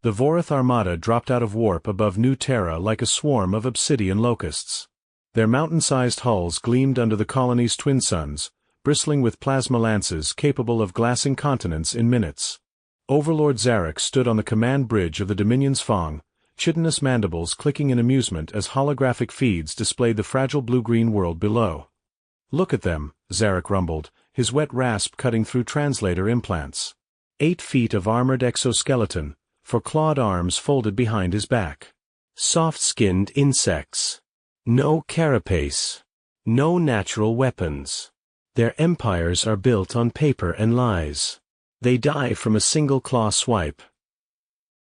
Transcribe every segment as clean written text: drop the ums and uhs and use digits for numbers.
The Vorath armada dropped out of warp above New Terra like a swarm of obsidian locusts. Their mountain-sized hulls gleamed under the colony's twin suns, bristling with plasma lances capable of glassing continents in minutes. Overlord Zarek stood on the command bridge of the Dominion's Fong, chitinous mandibles clicking in amusement as holographic feeds displayed the fragile blue-green world below. "Look at them," Zarek rumbled, his wet rasp cutting through translator implants. 8 feet of armored exoskeleton, for clawed arms folded behind his back. Soft-skinned insects. No carapace. No natural weapons. Their empires are built on paper and lies. They die from a single claw swipe.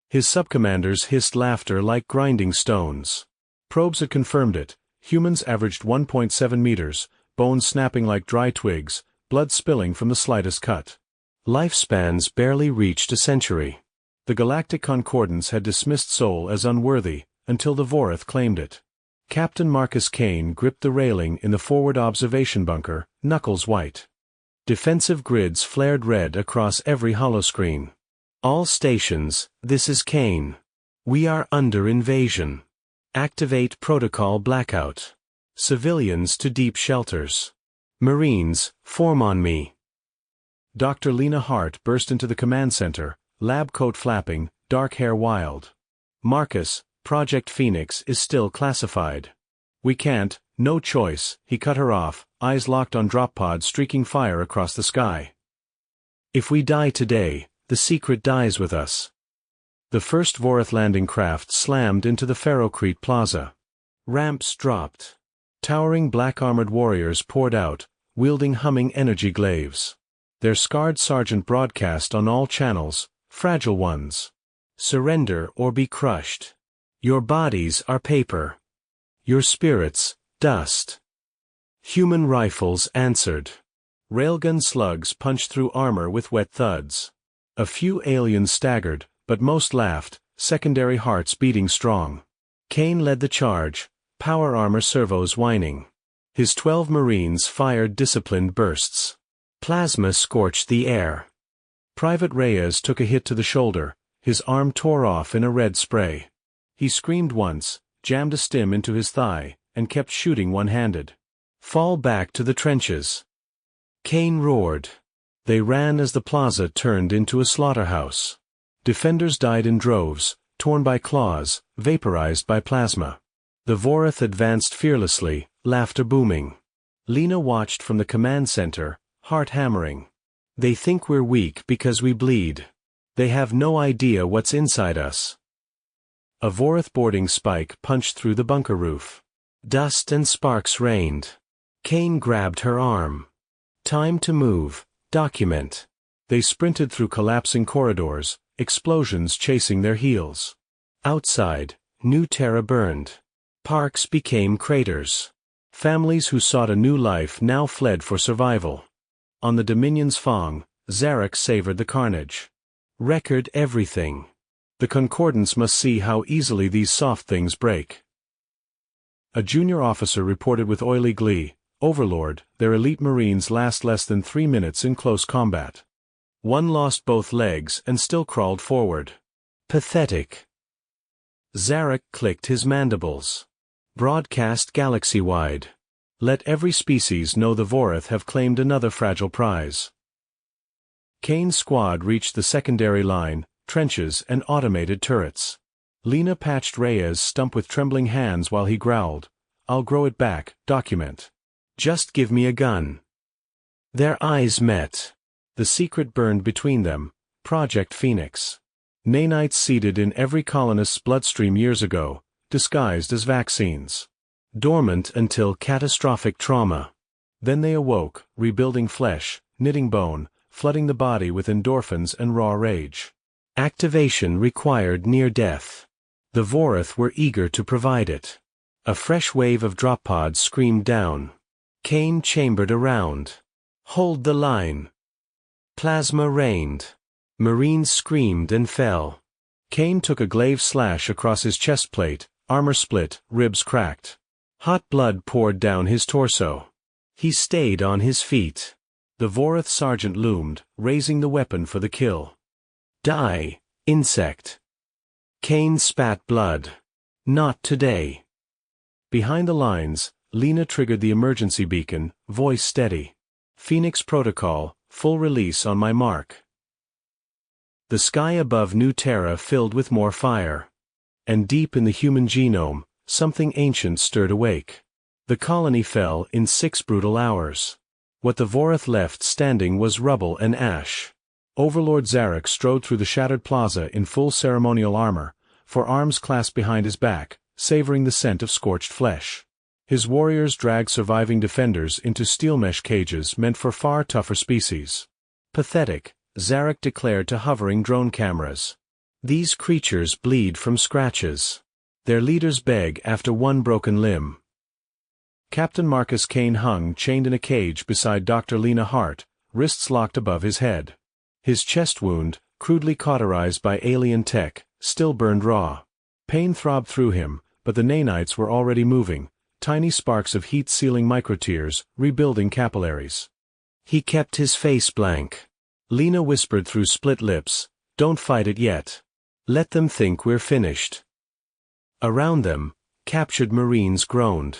His subcommanders hissed laughter like grinding stones. Probes had confirmed it. Humans averaged 1.7 meters, bones snapping like dry twigs, blood spilling from the slightest cut. Lifespans barely reached a century. The Galactic Concordance had dismissed Sol as unworthy, until the Vorath claimed it. Captain Marcus Kane gripped the railing in the forward observation bunker, knuckles white. Defensive grids flared red across every holoscreen. "All stations, this is Kane. We are under invasion. Activate protocol blackout. Civilians to deep shelters. Marines, form on me." Dr. Lena Hart burst into the command center, lab coat flapping, dark hair wild. "Marcus, Project Phoenix is still classified. We can't, no choice," he cut her off, eyes locked on drop pods streaking fire across the sky. "If we die today, the secret dies with us." The first Vorath landing craft slammed into the Ferrocrete Plaza. Ramps dropped. Towering black-armored warriors poured out, wielding humming energy glaives. Their scarred sergeant broadcast on all channels, fragile ones. "Surrender or be crushed. Your bodies are paper. Your spirits, dust." Human rifles answered. Railgun slugs punched through armor with wet thuds. A few aliens staggered, but most laughed, secondary hearts beating strong. Kane led the charge, power armor servos whining. His 12 Marines fired disciplined bursts. Plasma scorched the air. Private Reyes took a hit to the shoulder, his arm tore off in a red spray. He screamed once, jammed a stim into his thigh, and kept shooting one-handed. "Fall back to the trenches." Kane roared. They ran as the plaza turned into a slaughterhouse. Defenders died in droves, torn by claws, vaporized by plasma. The Vorath advanced fearlessly, laughter booming. Lena watched from the command center, heart hammering. "They think we're weak because we bleed. They have no idea what's inside us." A Vorath boarding spike punched through the bunker roof. Dust and sparks rained. Kane grabbed her arm. "Time to move, document." They sprinted through collapsing corridors, explosions chasing their heels. Outside, New Terra burned. Parks became craters. Families who sought a new life now fled for survival. On the Dominion's Fong, Zarek savored the carnage. "Record everything. The Concordance must see how easily these soft things break." A junior officer reported with oily glee, "Overlord, their elite Marines last less than 3 minutes in close combat. One lost both legs and still crawled forward. Pathetic." Zarek clicked his mandibles. "Broadcast galaxy-wide. Let every species know the Vorath have claimed another fragile prize." Kane's squad reached the secondary line, trenches and automated turrets. Lena patched Reyes' stump with trembling hands while he growled, "I'll grow it back, document. Just give me a gun." Their eyes met. The secret burned between them, Project Phoenix. Nanites seeded in every colonist's bloodstream years ago, disguised as vaccines. Dormant until catastrophic trauma. Then they awoke, rebuilding flesh, knitting bone, flooding the body with endorphins and raw rage. Activation required near death. The Vorath were eager to provide it. A fresh wave of drop pods screamed down. Kane chambered around. "Hold the line." Plasma rained. Marines screamed and fell. Kane took a glaive slash across his chest plate, armor split, ribs cracked. Hot blood poured down his torso. He stayed on his feet. The Vorath sergeant loomed, raising the weapon for the kill. "Die, insect." Kane spat blood. Not today. Behind the lines, Lena triggered the emergency beacon, voice steady. Phoenix Protocol, full release on my mark. The sky above New Terra filled with more fire. And deep in the human genome, something ancient stirred awake. The colony fell in 6 brutal hours. What the Vorath left standing was rubble and ash. Overlord Zarek strode through the shattered plaza in full ceremonial armor, forearms clasped behind his back, savoring the scent of scorched flesh. His warriors dragged surviving defenders into steel mesh cages meant for far tougher species. Pathetic, Zarek declared to hovering drone cameras. These creatures bleed from scratches. Their leaders beg after one broken limb. Captain Marcus Kane hung chained in a cage beside Dr. Lena Hart, wrists locked above his head. His chest wound, crudely cauterized by alien tech, still burned raw. Pain throbbed through him, but the nanites were already moving, tiny sparks of heat-sealing microtears, rebuilding capillaries. He kept his face blank. Lena whispered through split lips, "Don't fight it yet. Let them think we're finished." Around them, captured Marines groaned.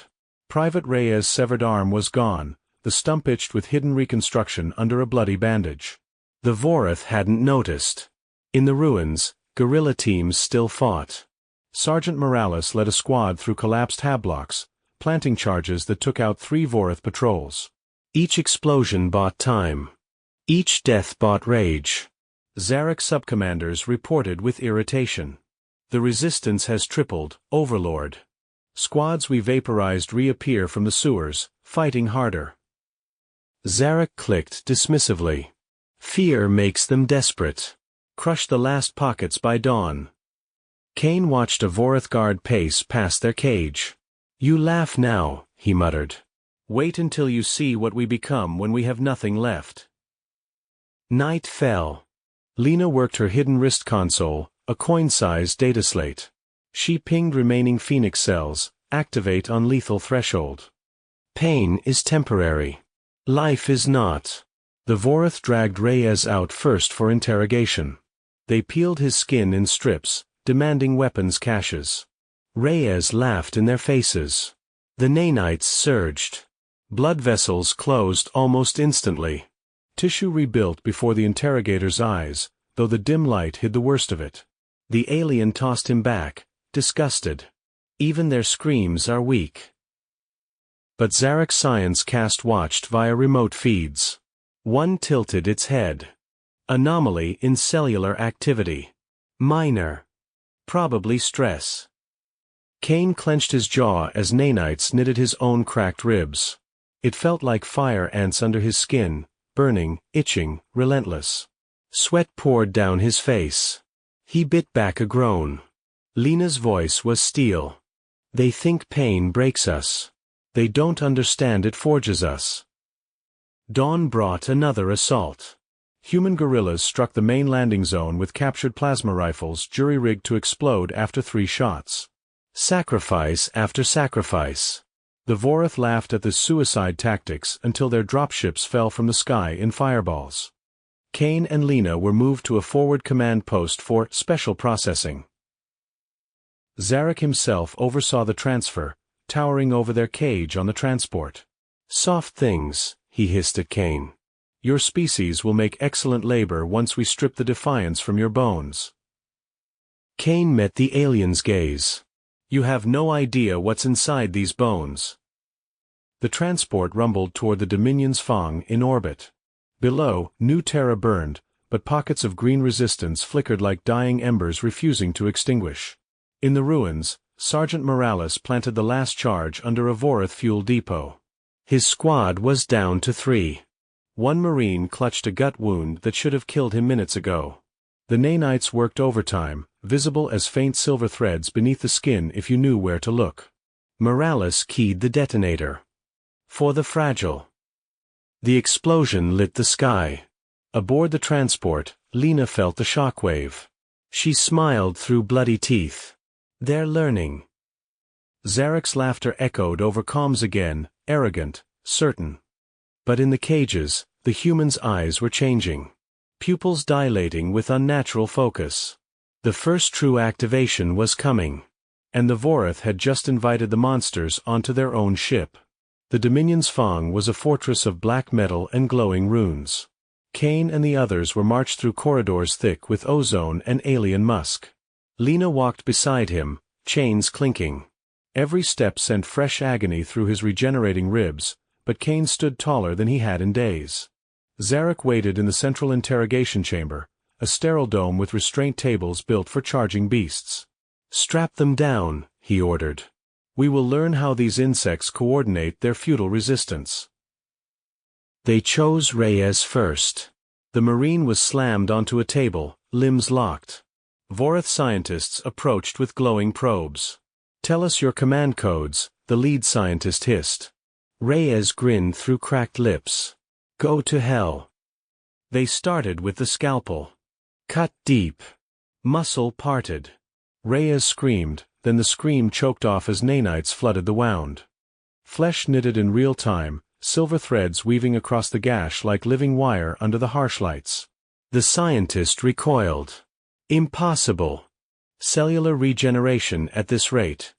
Private Reyes' severed arm was gone, the stump itched with hidden reconstruction under a bloody bandage. The Vorath hadn't noticed. In the ruins, guerrilla teams still fought. Sergeant Morales led a squad through collapsed habblocks, planting charges that took out 3 Vorath patrols. Each explosion bought time. Each death bought rage. Zarek's subcommanders reported with irritation. "The resistance has tripled, Overlord. Squads we vaporized reappear from the sewers, fighting harder." Zarek clicked dismissively. "Fear makes them desperate. Crush the last pockets by dawn." Kane watched a Vorath guard pace past their cage. "You laugh now," he muttered. "Wait until you see what we become when we have nothing left." Night fell. Lena worked her hidden wrist console, a coin-sized data slate. She pinged remaining Phoenix cells, activate on lethal threshold. Pain is temporary. Life is not. The Vorath dragged Reyes out first for interrogation. They peeled his skin in strips, demanding weapons caches. Reyes laughed in their faces. The nanites surged. Blood vessels closed almost instantly. Tissue rebuilt before the interrogator's eyes, though the dim light hid the worst of it. The alien tossed him back, disgusted. "Even their screams are weak." But Zarek's science cast watched via remote feeds. One tilted its head. Anomaly in cellular activity. Minor. Probably stress. Kane clenched his jaw as nanites knitted his own cracked ribs. It felt like fire ants under his skin, burning, itching, relentless. Sweat poured down his face. He bit back a groan. Lena's voice was steel. "They think pain breaks us. They don't understand it forges us." Dawn brought another assault. Human guerrillas struck the main landing zone with captured plasma rifles jury-rigged to explode after 3 shots. Sacrifice after sacrifice. The Vorath laughed at the suicide tactics until their dropships fell from the sky in fireballs. Kane and Lena were moved to a forward command post for special processing. Zarek himself oversaw the transfer, towering over their cage on the transport. "Soft things," he hissed at Kane. "Your species will make excellent labor once we strip the defiance from your bones." Kane met the alien's gaze. "You have no idea what's inside these bones." The transport rumbled toward the Dominion's Fong in orbit. Below, New Terra burned, but pockets of green resistance flickered like dying embers refusing to extinguish. In the ruins, Sergeant Morales planted the last charge under a Vorath fuel depot. His squad was down to 3. One Marine clutched a gut wound that should have killed him minutes ago. The nanites worked overtime, visible as faint silver threads beneath the skin if you knew where to look. Morales keyed the detonator. For the fragile. The explosion lit the sky. Aboard the transport, Lena felt the shockwave. She smiled through bloody teeth. "They're learning." Zarek's laughter echoed over comms again, arrogant, certain. But in the cages, the humans' eyes were changing. Pupils dilating with unnatural focus. The first true activation was coming. And the Vorath had just invited the monsters onto their own ship. The Dominion's Fong was a fortress of black metal and glowing runes. Kane and the others were marched through corridors thick with ozone and alien musk. Lena walked beside him, chains clinking. Every step sent fresh agony through his regenerating ribs, but Kane stood taller than he had in days. Zarek waited in the central interrogation chamber, a sterile dome with restraint tables built for charging beasts. "Strap them down," he ordered. "We will learn how these insects coordinate their futile resistance." They chose Reyes first. The Marine was slammed onto a table, limbs locked. Vorath scientists approached with glowing probes. "Tell us your command codes," the lead scientist hissed. Reyes grinned through cracked lips. "Go to hell." They started with the scalpel. Cut deep. Muscle parted. Reyes screamed, then the scream choked off as nanites flooded the wound. Flesh knitted in real time, silver threads weaving across the gash like living wire under the harsh lights. The scientist recoiled. Impossible. Cellular regeneration at this rate.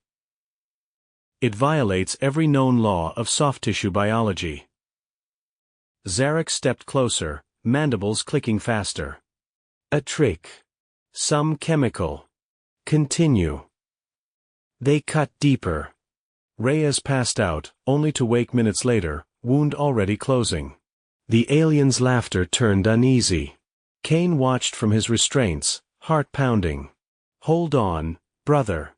It violates every known law of soft tissue biology. Zarek stepped closer, mandibles clicking faster. A trick. Some chemical. Continue. They cut deeper. Reyes passed out, only to wake minutes later, wound already closing. The alien's laughter turned uneasy. Kane watched from his restraints, heart pounding. "Hold on, brother."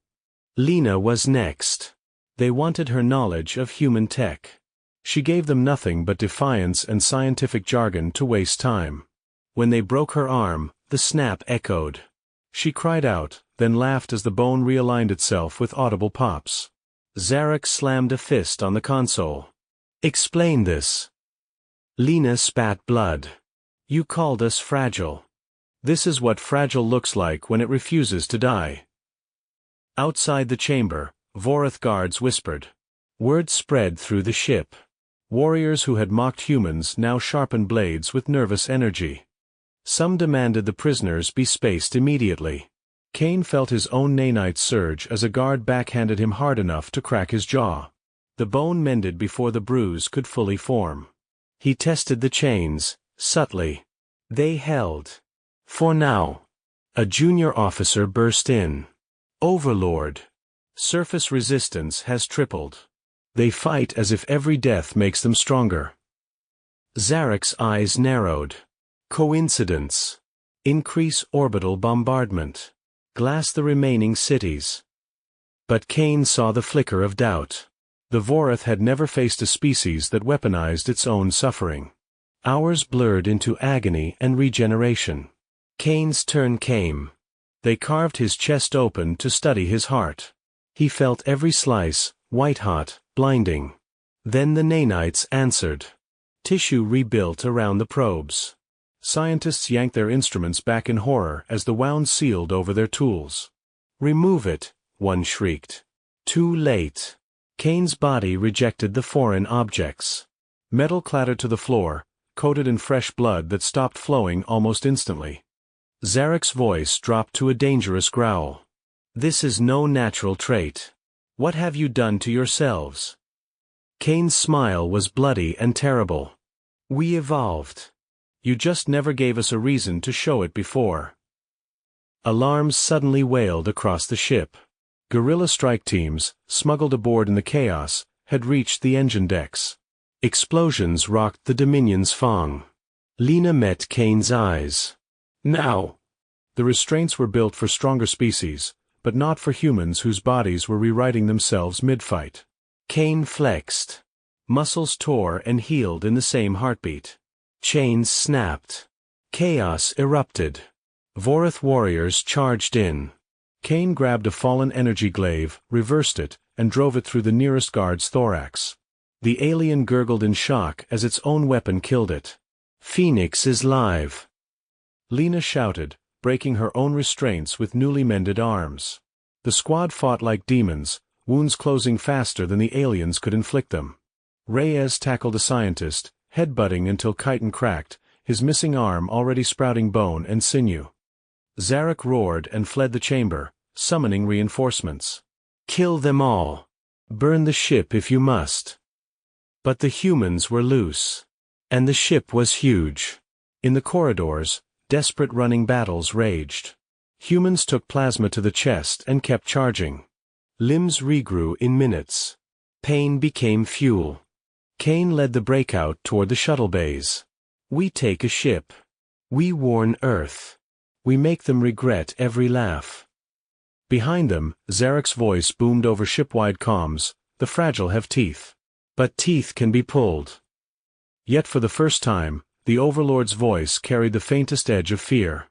Lena was next. They wanted her knowledge of human tech. She gave them nothing but defiance and scientific jargon to waste time. When they broke her arm, the snap echoed. She cried out, then laughed as the bone realigned itself with audible pops. Zarek slammed a fist on the console. "Explain this." Lena spat blood. "You called us fragile. This is what fragile looks like when it refuses to die." Outside the chamber, Vorath guards whispered. Word spread through the ship. Warriors who had mocked humans now sharpened blades with nervous energy. Some demanded the prisoners be spaced immediately. Kane felt his own nanite surge as a guard backhanded him hard enough to crack his jaw. The bone mended before the bruise could fully form. He tested the chains, subtly. They held. For now. A junior officer burst in. "Overlord. Surface resistance has tripled. They fight as if every death makes them stronger." Zarek's eyes narrowed. Coincidence. Increase orbital bombardment. Glass the remaining cities. But Kane saw the flicker of doubt. The Vorath had never faced a species that weaponized its own suffering. Hours blurred into agony and regeneration. Kane's turn came. They carved his chest open to study his heart. He felt every slice, white-hot, blinding. Then the nanites answered. Tissue rebuilt around the probes. Scientists yanked their instruments back in horror as the wound sealed over their tools. "Remove it," one shrieked. Too late. Kane's body rejected the foreign objects. Metal clattered to the floor, coated in fresh blood that stopped flowing almost instantly. Zarek's voice dropped to a dangerous growl. "This is no natural trait. What have you done to yourselves?" Kane's smile was bloody and terrible. "We evolved. You just never gave us a reason to show it before." Alarms suddenly wailed across the ship. Guerrilla strike teams, smuggled aboard in the chaos, had reached the engine decks. Explosions rocked the Dominion's Fong. Lena met Kane's eyes. "Now." The restraints were built for stronger species, but not for humans whose bodies were rewriting themselves mid-fight. Kane flexed. Muscles tore and healed in the same heartbeat. Chains snapped. Chaos erupted. Vorath warriors charged in. Kane grabbed a fallen energy glaive, reversed it, and drove it through the nearest guard's thorax. The alien gurgled in shock as its own weapon killed it. "Phoenix is live!" Lena shouted, breaking her own restraints with newly mended arms. The squad fought like demons, wounds closing faster than the aliens could inflict them. Reyes tackled a scientist, headbutting until chitin cracked, his missing arm already sprouting bone and sinew. Zarek roared and fled the chamber, summoning reinforcements. "Kill them all. Burn the ship if you must." But the humans were loose. And the ship was huge. In the corridors, desperate running battles raged. Humans took plasma to the chest and kept charging. Limbs regrew in minutes. Pain became fuel. Kane led the breakout toward the shuttle bays. "We take a ship. We warn Earth. We make them regret every laugh." Behind them, Zarek's voice boomed over shipwide comms. "The fragile have teeth. But teeth can be pulled." Yet for the first time, the Overlord's voice carried the faintest edge of fear.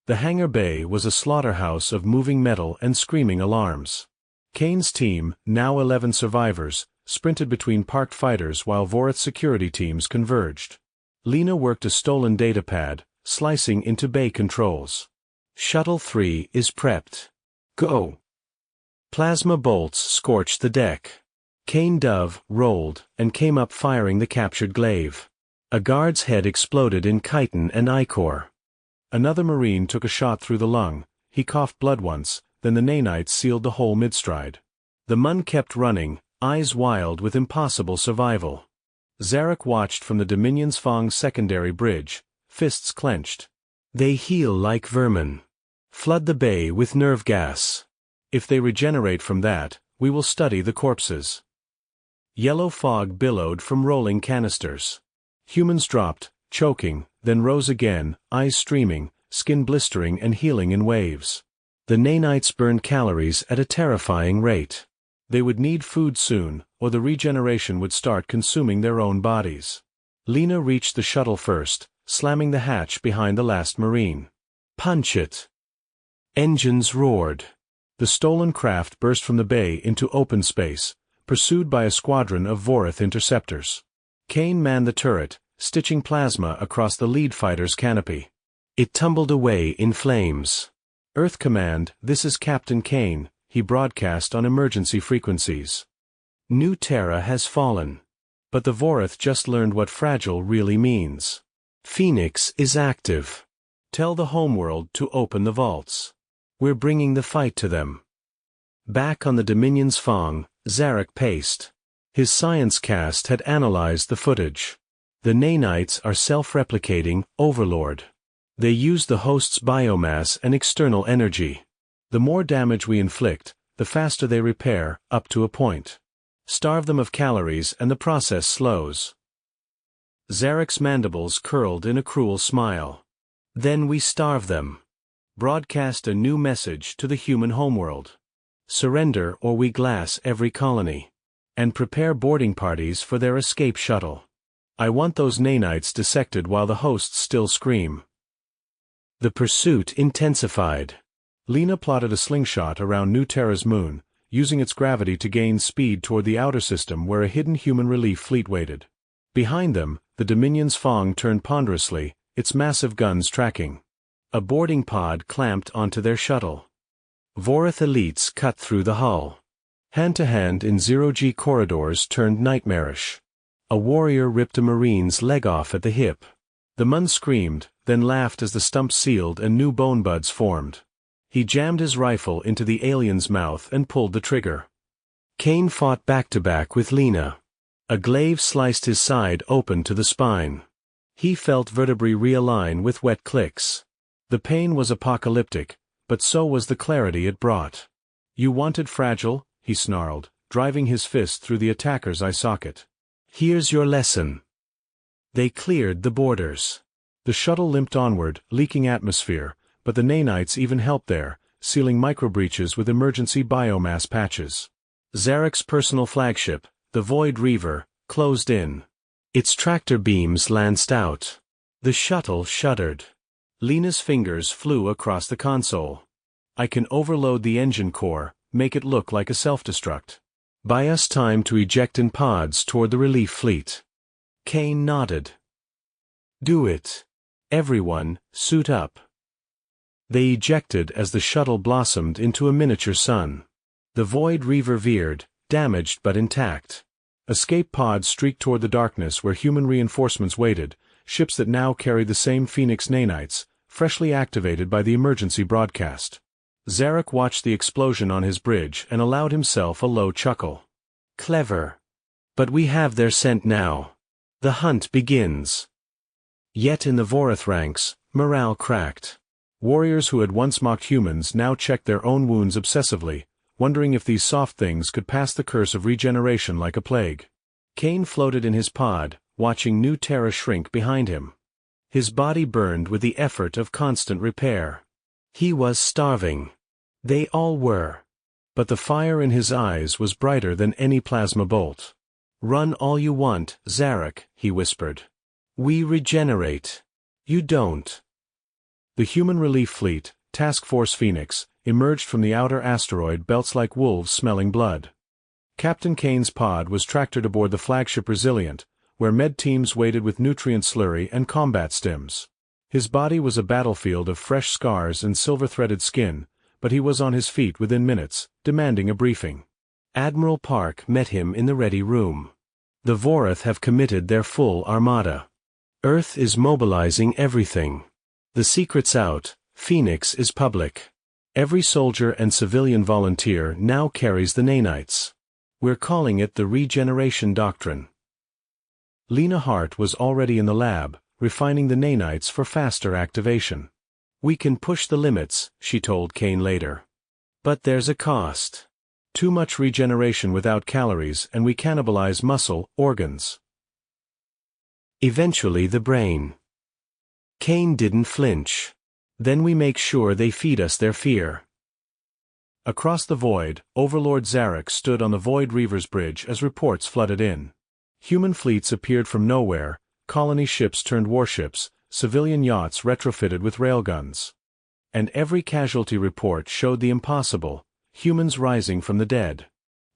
The hangar bay was a slaughterhouse of moving metal and screaming alarms. Kane's team, now 11 survivors, sprinted between parked fighters while Vorith's security teams converged. Lena worked a stolen datapad, slicing into bay controls. "Shuttle 3 is prepped. Go." Plasma bolts scorched the deck. Kane Dove rolled and came up firing the captured glaive. A guard's head exploded in chitin and ichor. Another Marine took a shot through the lung. He coughed blood once, then the nanites sealed the hole midstride. The Mun kept running, eyes wild with impossible survival. Zarek watched from the Dominion's Fong's secondary bridge, fists clenched. "They heal like vermin. Flood the bay with nerve gas. If they regenerate from that, we will study the corpses." Yellow fog billowed from rolling canisters. Humans dropped, choking, then rose again, eyes streaming, skin blistering and healing in waves. The nanites burned calories at a terrifying rate. They would need food soon, or the regeneration would start consuming their own bodies. Lena reached the shuttle first, slamming the hatch behind the last Marine. "Punch it." Engines roared. The stolen craft burst from the bay into open space, pursued by a squadron of Vorith interceptors. Kane manned the turret, stitching plasma across the lead fighter's canopy. It tumbled away in flames. "Earth Command, this is Captain Kane," he broadcast on emergency frequencies. "New Terra has fallen. But the Vorith just learned what fragile really means. Phoenix is active. Tell the homeworld to open the vaults. We're bringing the fight to them." Back on the Dominion's Fong, Zarek paced. His science cast had analyzed the footage. The nanites are self-replicating, Overlord. They use the host's biomass and external energy. The more damage we inflict, the faster they repair, up to a point. Starve them of calories and the process slows. Zarek's mandibles curled in a cruel smile. "Then we starve them. Broadcast a new message to the human homeworld. Surrender or we glass every colony. And prepare boarding parties for their escape shuttle. I want those nanites dissected while the hosts still scream." The pursuit intensified. Lena plotted a slingshot around New Terra's moon, using its gravity to gain speed toward the outer system where a hidden human relief fleet waited. Behind them, the Dominion's Fong turned ponderously, its massive guns tracking. A boarding pod clamped onto their shuttle. Vorith elites cut through the hull. Hand-to-hand in zero-G corridors turned nightmarish. A warrior ripped a Marine's leg off at the hip. The Mun screamed, then laughed as the stumps sealed and new bone buds formed. He jammed his rifle into the alien's mouth and pulled the trigger. Kane fought back-to-back with Lena. A glaive sliced his side open to the spine. He felt vertebrae realign with wet clicks. The pain was apocalyptic, but so was the clarity it brought. "You wanted fragile?" he snarled, driving his fist through the attacker's eye socket. "Here's your lesson." They cleared the borders. The shuttle limped onward, leaking atmosphere, but the nanites even helped there, sealing microbreaches with emergency biomass patches. Zarek's personal flagship, the Void Reaver, closed in. Its tractor beams lanced out. The shuttle shuddered. Lena's fingers flew across the console. "I can overload the engine core, make it look like a self-destruct. Buy us time to eject in pods toward the relief fleet." Kane nodded. "Do it. Everyone, suit up." They ejected as the shuttle blossomed into a miniature sun. The Void Reaver veered, damaged but intact. Escape pods streaked toward the darkness where human reinforcements waited, ships that now carried the same Phoenix nanites, freshly activated by the emergency broadcast. Zarek watched the explosion on his bridge and allowed himself a low chuckle. Clever. But we have their scent now. The hunt begins. Yet in the Vorath ranks, morale cracked. Warriors who had once mocked humans now checked their own wounds obsessively, wondering if these soft things could pass the curse of regeneration like a plague. Kane floated in his pod, watching new Terra shrink behind him. His body burned with the effort of constant repair. He was starving. They all were. But the fire in his eyes was brighter than any plasma bolt. "Run all you want, Zarek," he whispered. "We regenerate. You don't." The human relief fleet, Task Force Phoenix, emerged from the outer asteroid belts like wolves smelling blood. Captain Kane's pod was tractored aboard the flagship Resilient, where med teams waited with nutrient slurry and combat stims. His body was a battlefield of fresh scars and silver-threaded skin, but he was on his feet within minutes, demanding a briefing. Admiral Park met him in the ready room. "The Vorath have committed their full armada. Earth is mobilizing everything. The secret's out, Phoenix is public. Every soldier and civilian volunteer now carries the nanites. We're calling it the Regeneration Doctrine." Lena Hart was already in the lab, refining the nanites for faster activation. "We can push the limits," she told Kane later. "But there's a cost. Too much regeneration without calories and we cannibalize muscle, organs. Eventually the brain." Kane didn't flinch. "Then we make sure they feed us their fear." Across the void, Overlord Zarek stood on the Void Reaver's bridge as reports flooded in. Human fleets appeared from nowhere, colony ships turned warships, civilian yachts retrofitted with railguns. And every casualty report showed the impossible, humans rising from the dead.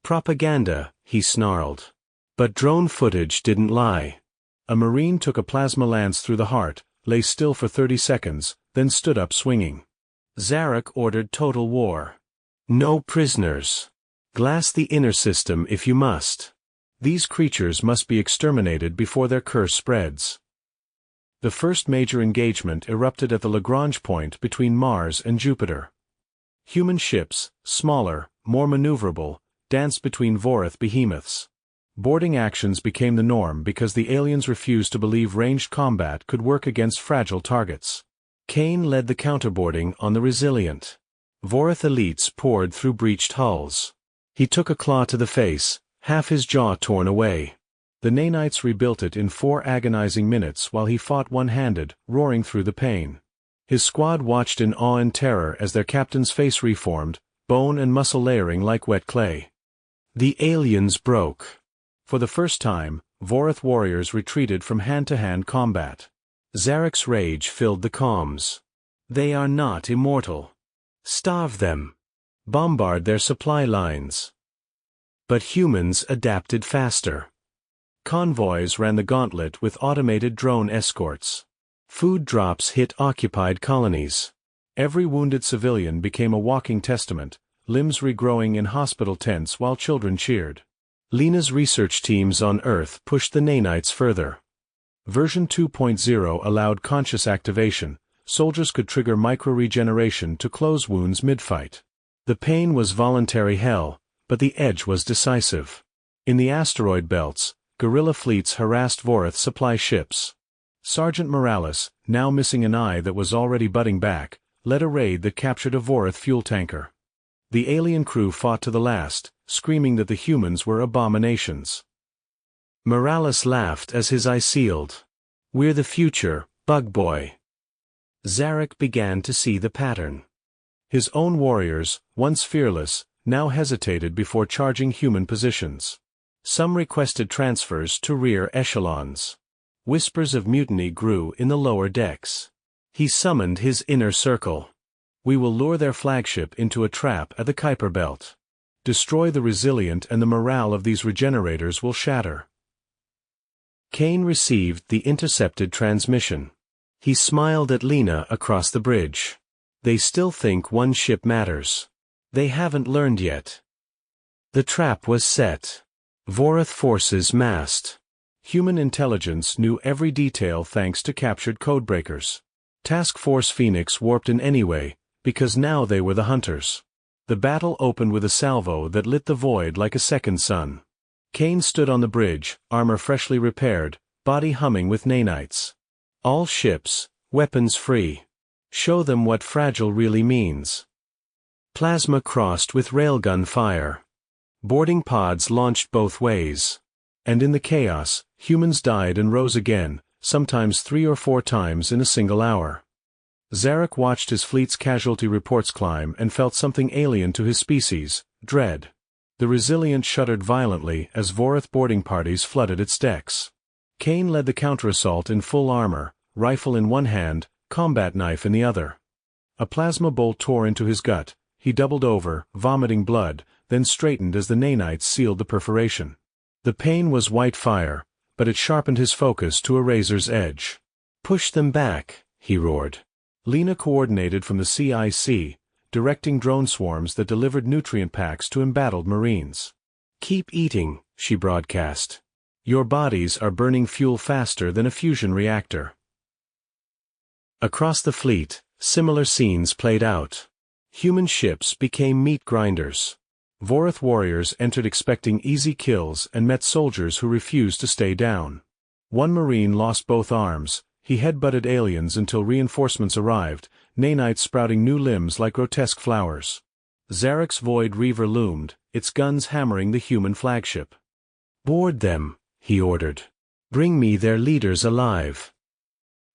"Propaganda," he snarled. But drone footage didn't lie. A Marine took a plasma lance through the heart, lay still for 30 seconds, then stood up swinging. Zarek ordered total war. "No prisoners. Glass the inner system if you must. These creatures must be exterminated before their curse spreads." The first major engagement erupted at the Lagrange point between Mars and Jupiter. Human ships, smaller, more maneuverable, danced between Vorath behemoths. Boarding actions became the norm because the aliens refused to believe ranged combat could work against fragile targets. Kane led the counterboarding on the Resilient. Vorath elites poured through breached hulls. He took a claw to the face, half his jaw torn away. The nanites rebuilt it in 4 agonizing minutes while he fought one-handed, roaring through the pain. His squad watched in awe and terror as their captain's face reformed, bone and muscle layering like wet clay. The aliens broke. For the first time, Vorath warriors retreated from hand-to-hand combat. Zarek's rage filled the comms. "They are not immortal. Starve them. Bombard their supply lines." But humans adapted faster. Convoys ran the gauntlet with automated drone escorts. Food drops hit occupied colonies. Every wounded civilian became a walking testament, limbs regrowing in hospital tents while children cheered. Lena's research teams on Earth pushed the nanites further. Version 2.0 allowed conscious activation. Soldiers could trigger micro-regeneration to close wounds mid-fight. The pain was voluntary hell, but the edge was decisive. In the asteroid belts, guerrilla fleets harassed Vorath supply ships. Sergeant Morales, now missing an eye that was already budding back, led a raid that captured a Vorath fuel tanker. The alien crew fought to the last, screaming that the humans were abominations. Morales laughed as his eye sealed. "We're the future, Bug Boy." Zarek began to see the pattern. His own warriors, once fearless, now hesitated before charging human positions. Some requested transfers to rear echelons. Whispers of mutiny grew in the lower decks. He summoned his inner circle. "We will lure their flagship into a trap at the Kuiper Belt. Destroy the Resilient and the morale of these regenerators will shatter." Kane received the intercepted transmission. He smiled at Lena across the bridge. "They still think one ship matters. They haven't learned yet." The trap was set. Vorath forces massed. Human intelligence knew every detail thanks to captured codebreakers. Task Force Phoenix warped in anyway, because now they were the hunters. The battle opened with a salvo that lit the void like a second sun. Kane stood on the bridge, armor freshly repaired, body humming with nanites. All ships, weapons free. Show them what fragile really means. Plasma crossed with railgun fire. Boarding pods launched both ways. And in the chaos, humans died and rose again, sometimes 3 or 4 times in a single hour. Zarek watched his fleet's casualty reports climb and felt something alien to his species, dread. The Resilient shuddered violently as Vorath boarding parties flooded its decks. Kane led the counterassault in full armor, rifle in one hand, combat knife in the other. A plasma bolt tore into his gut, he doubled over, vomiting blood, then straightened as the nanites sealed the perforation. The pain was white fire, but it sharpened his focus to a razor's edge. "Push them back," he roared. Lena coordinated from the CIC, directing drone swarms that delivered nutrient packs to embattled Marines. "Keep eating," she broadcast. "Your bodies are burning fuel faster than a fusion reactor." Across the fleet, similar scenes played out. Human ships became meat grinders. Vorath warriors entered expecting easy kills and met soldiers who refused to stay down. One Marine lost both arms. He headbutted aliens until reinforcements arrived, nanites sprouting new limbs like grotesque flowers. Zarek's Void Reaver loomed, its guns hammering the human flagship. "Board them," he ordered. "Bring me their leaders alive."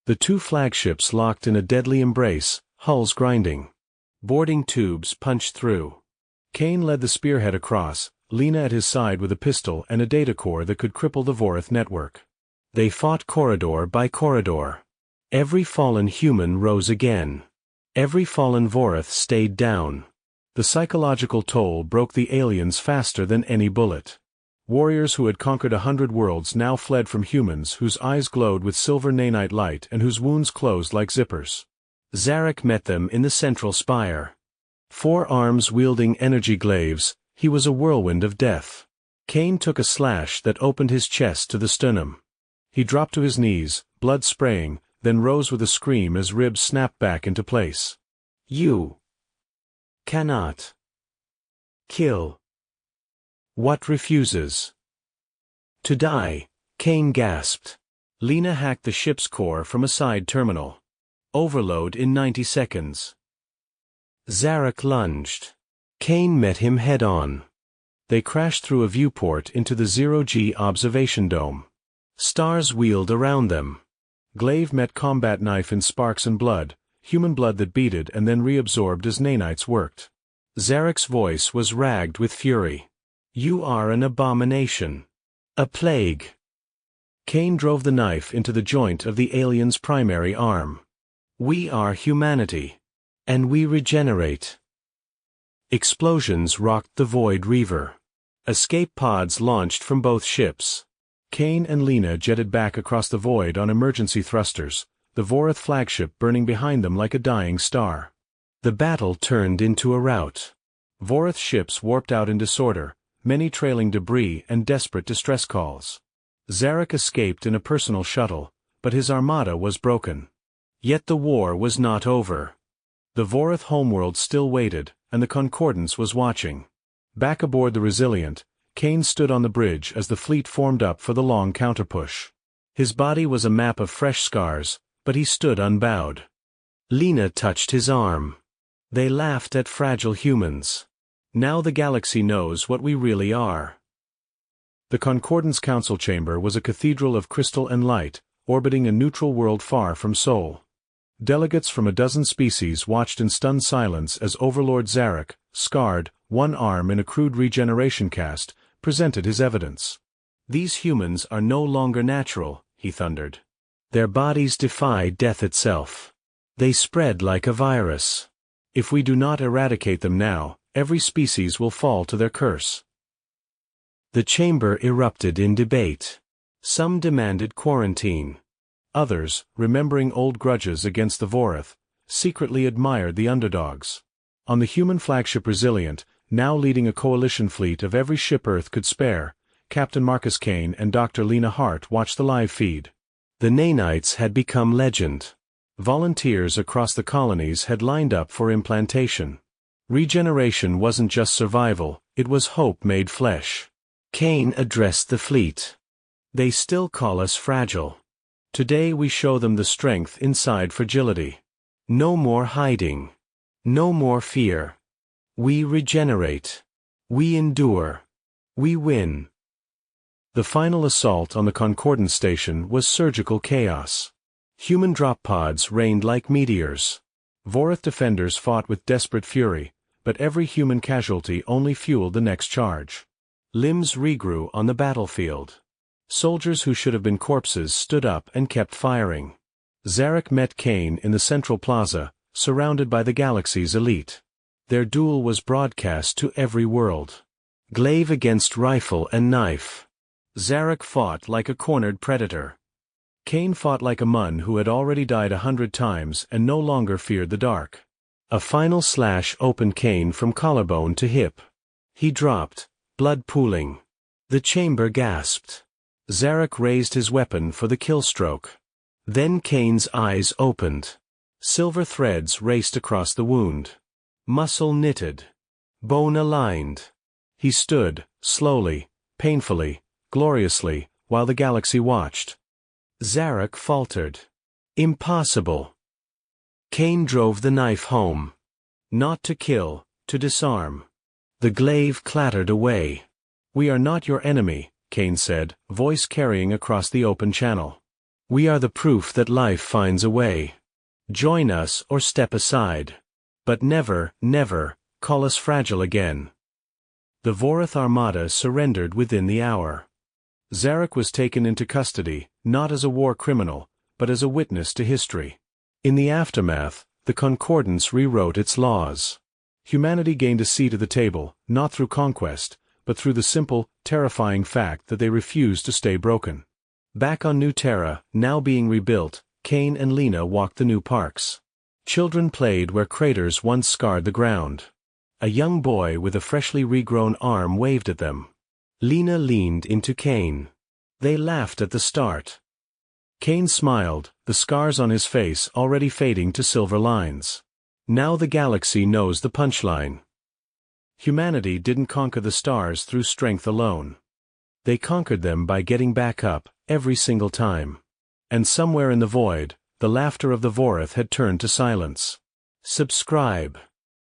The 2 flagships locked in a deadly embrace, hulls grinding. Boarding tubes punched through. Kane led the spearhead across, Lena at his side with a pistol and a data core that could cripple the Vorath network. They fought corridor by corridor. Every fallen human rose again. Every fallen Vorath stayed down. The psychological toll broke the aliens faster than any bullet. Warriors who had conquered 100 worlds now fled from humans whose eyes glowed with silver nanite light and whose wounds closed like zippers. Zarek met them in the central spire. 4 arms wielding energy glaives, he was a whirlwind of death. Kane took a slash that opened his chest to the sternum. He dropped to his knees, blood spraying, then rose with a scream as ribs snapped back into place. "You cannot kill what refuses to die," Kane gasped. Lena hacked the ship's core from a side terminal. Overload in 90 seconds. Zarek lunged. Kane met him head-on. They crashed through a viewport into the 0G observation dome. Stars wheeled around them. Glaive met combat knife in sparks and blood, human blood that beaded and then reabsorbed as nanites worked. Zarek's voice was ragged with fury. "You are an abomination. A plague." Kane drove the knife into the joint of the alien's primary arm. "We are humanity. And we regenerate." Explosions rocked the Void Reaver. Escape pods launched from both ships. Kane and Lena jetted back across the void on emergency thrusters, the Vorath flagship burning behind them like a dying star. The battle turned into a rout. Vorath ships warped out in disorder, many trailing debris and desperate distress calls. Zarek escaped in a personal shuttle, but his armada was broken. Yet the war was not over. The Vorath homeworld still waited, and the Concordance was watching. Back aboard the Resilient, Kane stood on the bridge as the fleet formed up for the long counterpush. His body was a map of fresh scars, but he stood unbowed. Lena touched his arm. They laughed at fragile humans. Now the galaxy knows what we really are. The Concordance Council Chamber was a cathedral of crystal and light, orbiting a neutral world far from Sol. Delegates from a dozen species watched in stunned silence as Overlord Zarek, scarred, one arm in a crude regeneration cast, presented his evidence. "These humans are no longer natural," he thundered. "Their bodies defy death itself. They spread like a virus. If we do not eradicate them now, every species will fall to their curse." The chamber erupted in debate. Some demanded quarantine. Others, remembering old grudges against the Vorath, secretly admired the underdogs. On the human flagship Resilient, now leading a coalition fleet of every ship Earth could spare, Captain Marcus Kane and Dr. Lena Hart watched the live feed. The nanites had become legend. Volunteers across the colonies had lined up for implantation. Regeneration wasn't just survival, it was hope made flesh. Kane addressed the fleet. They still call us fragile. Today we show them the strength inside fragility. No more hiding. No more fear. We regenerate. We endure. We win. The final assault on the Concordance station was surgical chaos. Human drop pods rained like meteors. Vorath defenders fought with desperate fury, but every human casualty only fueled the next charge. Limbs regrew on the battlefield. Soldiers who should have been corpses stood up and kept firing. Zarek met Kane in the central plaza, surrounded by the galaxy's elite. Their duel was broadcast to every world. Glaive against rifle and knife. Zarek fought like a cornered predator. Kane fought like a Mun who had already died 100 times and no longer feared the dark. A final slash opened Kane from collarbone to hip. He dropped, blood pooling. The chamber gasped. Zarek raised his weapon for the kill stroke. Then Kane's eyes opened. Silver threads raced across the wound. Muscle knitted. Bone aligned. He stood, slowly, painfully, gloriously, while the galaxy watched. Zarek faltered. Impossible. Kane drove the knife home. Not to kill, to disarm. The glaive clattered away. We are not your enemy, Kane said, voice carrying across the open channel. We are the proof that life finds a way. Join us or step aside. But never, never, call us fragile again. The Vorath Armada surrendered within the hour. Zarek was taken into custody, not as a war criminal, but as a witness to history. In the aftermath, the Concordance rewrote its laws. Humanity gained a seat at the table, not through conquest, but through the simple, terrifying fact that they refused to stay broken. Back on New Terra, now being rebuilt, Kane and Lena walked the new parks. Children played where craters once scarred the ground. A young boy with a freshly regrown arm waved at them. Lena leaned into Kane. They laughed at the start. Kane smiled, the scars on his face already fading to silver lines. Now the galaxy knows the punchline. Humanity didn't conquer the stars through strength alone. They conquered them by getting back up, every single time. And somewhere in the void, the laughter of the Vorath had turned to silence. Subscribe.